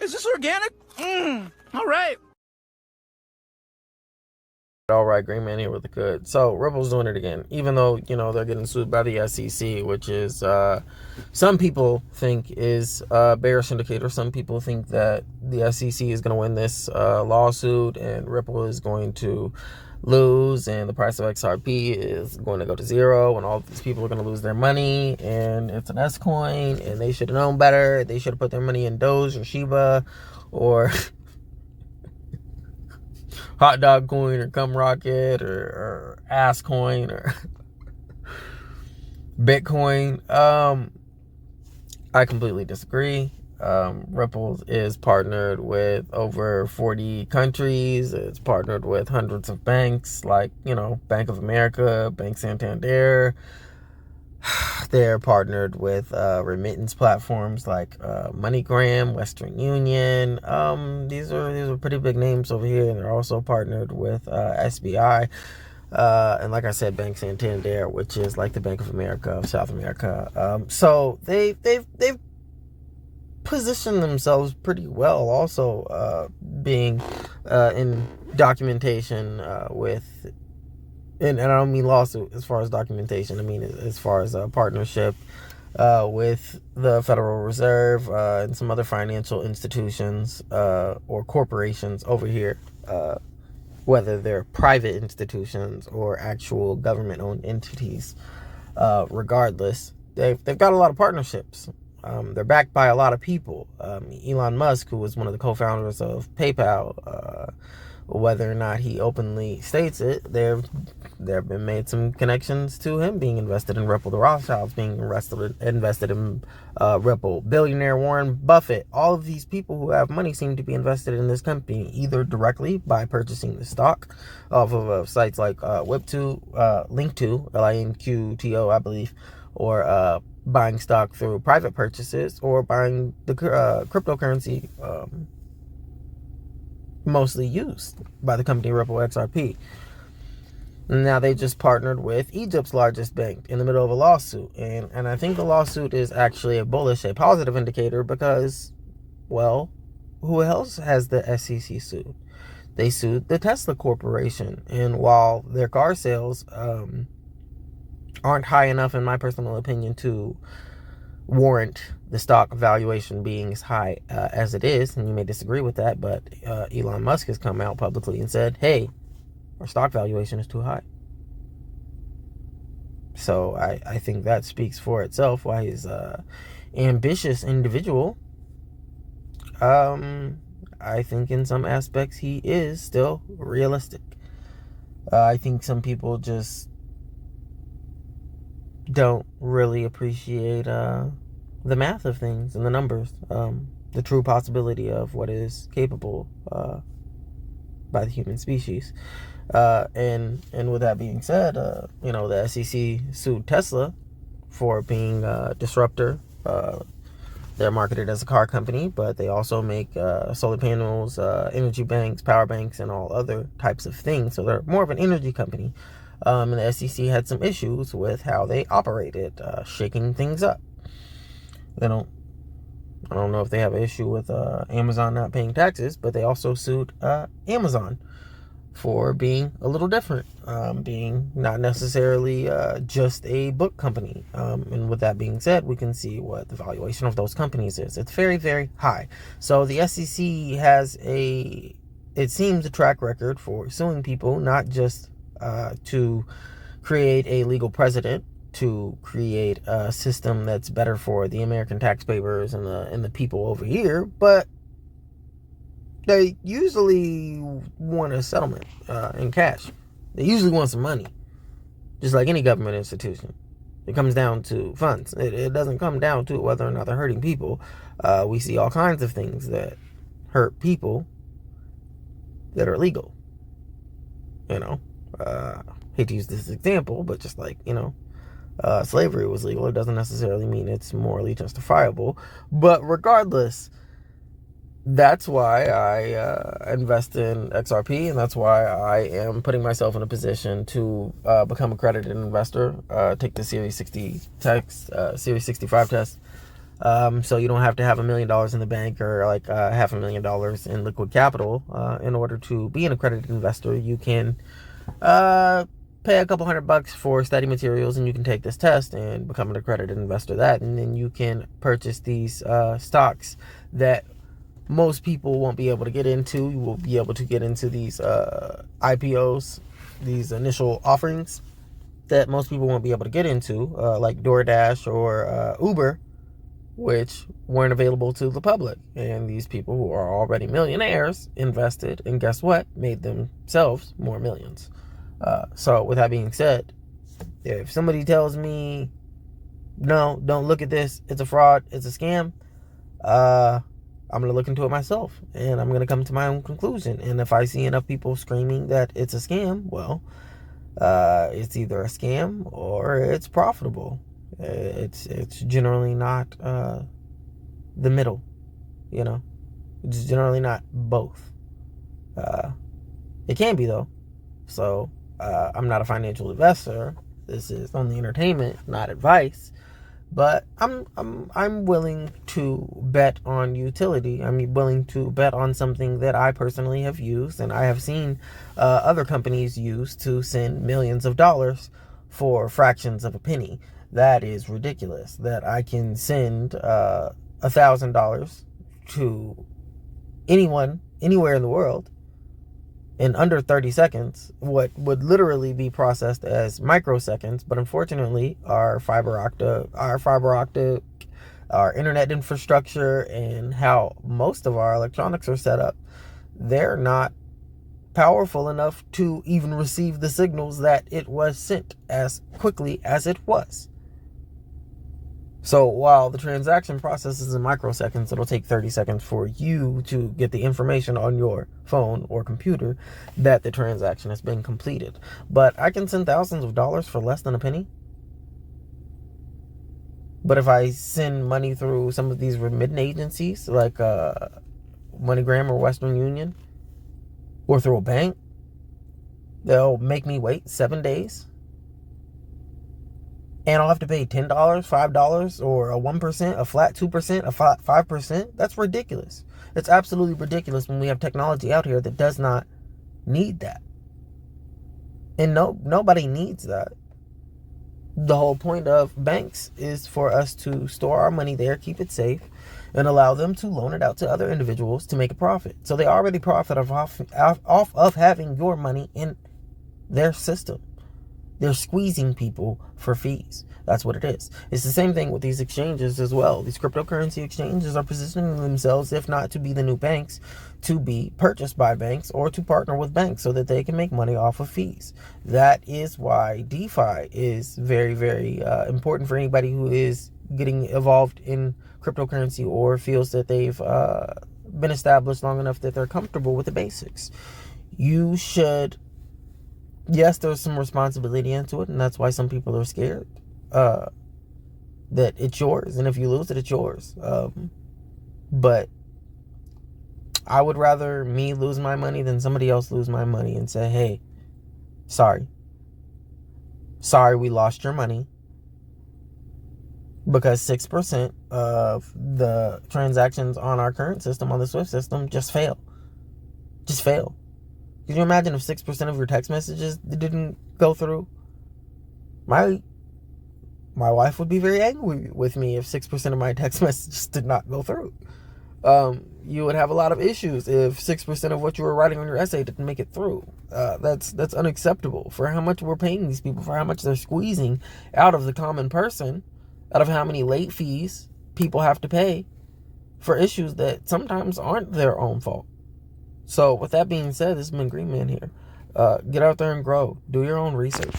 Is this organic? All right. All right, Green Man here with the good. So Ripple's doing it again, even though they're getting sued by the SEC, which is some people think is a bearish indicator. Some people think that the SEC is going to win this lawsuit and Ripple is going to lose, and the price of XRP is going to go to zero, and all these people are going to lose their money, and it's an S coin, and they should have known better. They should have put their money in Doge or Shiba or Hot Dog Coin or Cum Rocket or Ass Coin or Bitcoin. I completely disagree. Ripple is partnered with over 40 countries. It's partnered with hundreds of banks like, Bank of America, Bank Santander. They're partnered with remittance platforms like MoneyGram, Western Union. These are pretty big names over here, and they're also partnered with SBI, and like I said, Bank Santander, which is like the Bank of America of South America. So they've positioned themselves pretty well. Also, being in documentation with. And I don't mean lawsuit as far as documentation. I mean as far as a partnership with the Federal Reserve and some other financial institutions or corporations over here, whether they're private institutions or actual government-owned entities. Regardless, they've got a lot of partnerships. They're backed by a lot of people. Elon Musk, who was one of the co-founders of PayPal, whether or not he openly states it, there have been made some connections to him being invested in Ripple, the Rothschilds being invested in Ripple, billionaire Warren Buffett. All of these people who have money seem to be invested in this company, either directly by purchasing the stock off of sites like Link2, Linqto, I believe, or buying stock through private purchases, or buying the cryptocurrency mostly used by the company Ripple XRP. Now they just partnered with Egypt's largest bank in the middle of a lawsuit, and I think the lawsuit is actually a positive indicator, because, well, who else has the SEC sued? They sued the Tesla Corporation, and while their car sales aren't high enough, in my personal opinion, to warrant the stock valuation being as high as it is, and you may disagree with that, but Elon Musk has come out publicly and said, hey, our stock valuation is too high. So I think that speaks for itself why he's an ambitious individual. I think in some aspects he is still realistic. I think some people just don't really appreciate the math of things and the numbers, the true possibility of what is capable by the human species. And with that being said, the SEC sued Tesla for being a disruptor. They're marketed as a car company, but they also make solar panels, energy banks, power banks, and all other types of things. So they're more of an energy company. And the SEC had some issues with how they operated, shaking things up. I don't know if they have an issue with Amazon not paying taxes, but they also sued Amazon for being a little different, being not necessarily just a book company. And with that being said, we can see what the valuation of those companies is. It's very, very high. So the SEC has it seems, a track record for suing people, not just to create a legal precedent, to create a system that's better for the American taxpayers and the people over here, but they usually want a settlement in cash. They usually want some money, just like any government institution. It comes down to funds. It doesn't come down to whether or not they're hurting people. We see all kinds of things that hurt people that are illegal. Hate to use this example, but just like, slavery was legal, it doesn't necessarily mean it's morally justifiable. But regardless, that's why I invest in XRP, and that's why I am putting myself in a position to become a accredited investor, take the Series 65 test, So you don't have to have $1 million in the bank or like $500,000 in liquid capital in order to be an accredited investor. You can pay a couple $100 for study materials, and you can take this test and become an accredited investor. And then you can purchase these stocks that most people won't be able to get into. You will be able to get into these IPOs, these initial offerings that most people won't be able to get into, like DoorDash or Uber, which weren't available to the public. And these people who are already millionaires invested, and guess what? Made themselves more millions. So with that being said, if somebody tells me, no, don't look at this, it's a fraud, it's a scam, I'm going to look into it myself, and I'm going to come to my own conclusion. And if I see enough people screaming that it's a scam, well, it's either a scam or it's profitable. It's generally not the middle, you know. It's generally not both. It can be, though. So I'm not a financial investor. This is only entertainment, not advice. But I'm willing to bet on utility. I'm willing to bet on something that I personally have used, and I have seen other companies use to send millions of dollars for fractions of a penny. That is ridiculous. That I can send $1,000 to anyone, anywhere in the world, in under 30 seconds, what would literally be processed as microseconds. But unfortunately, our fiber optic, our internet infrastructure, and how most of our electronics are set up, they're not powerful enough to even receive the signals that it was sent as quickly as it was. So while the transaction processes in microseconds, it'll take 30 seconds for you to get the information on your phone or computer that the transaction has been completed. But I can send thousands of dollars for less than a penny. But if I send money through some of these remittance agencies like MoneyGram or Western Union, or through a bank, they'll make me wait 7 days. And I'll have to pay $10, $5, or a 1%, a flat 2%, a 5%. That's ridiculous. It's absolutely ridiculous when we have technology out here that does not need that. And nobody needs that. The whole point of banks is for us to store our money there, keep it safe, and allow them to loan it out to other individuals to make a profit. So they already profit off of having your money in their system. They're squeezing people for fees. That's what it is. It's the same thing with these exchanges as well. These cryptocurrency exchanges are positioning themselves, if not to be the new banks, to be purchased by banks or to partner with banks so that they can make money off of fees. That is why DeFi is very, very important for anybody who is getting involved in cryptocurrency or feels that they've been established long enough that they're comfortable with the basics. You should... Yes, there's some responsibility into it, and that's why some people are scared that it's yours, and if you lose it, it's yours. But I would rather me lose my money than somebody else lose my money and say, hey, sorry, we lost your money, because 6% of the transactions on our current system, on the SWIFT system, just fail. Can you imagine if 6% of your text messages didn't go through? My wife would be very angry with me if 6% of my text messages did not go through. You would have a lot of issues if 6% of what you were writing on your essay didn't make it through. That's unacceptable for how much we're paying these people, for how much they're squeezing out of the common person, out of how many late fees people have to pay for issues that sometimes aren't their own fault. So with that being said, this has been Green Man here. Get out there and grow. Do your own research.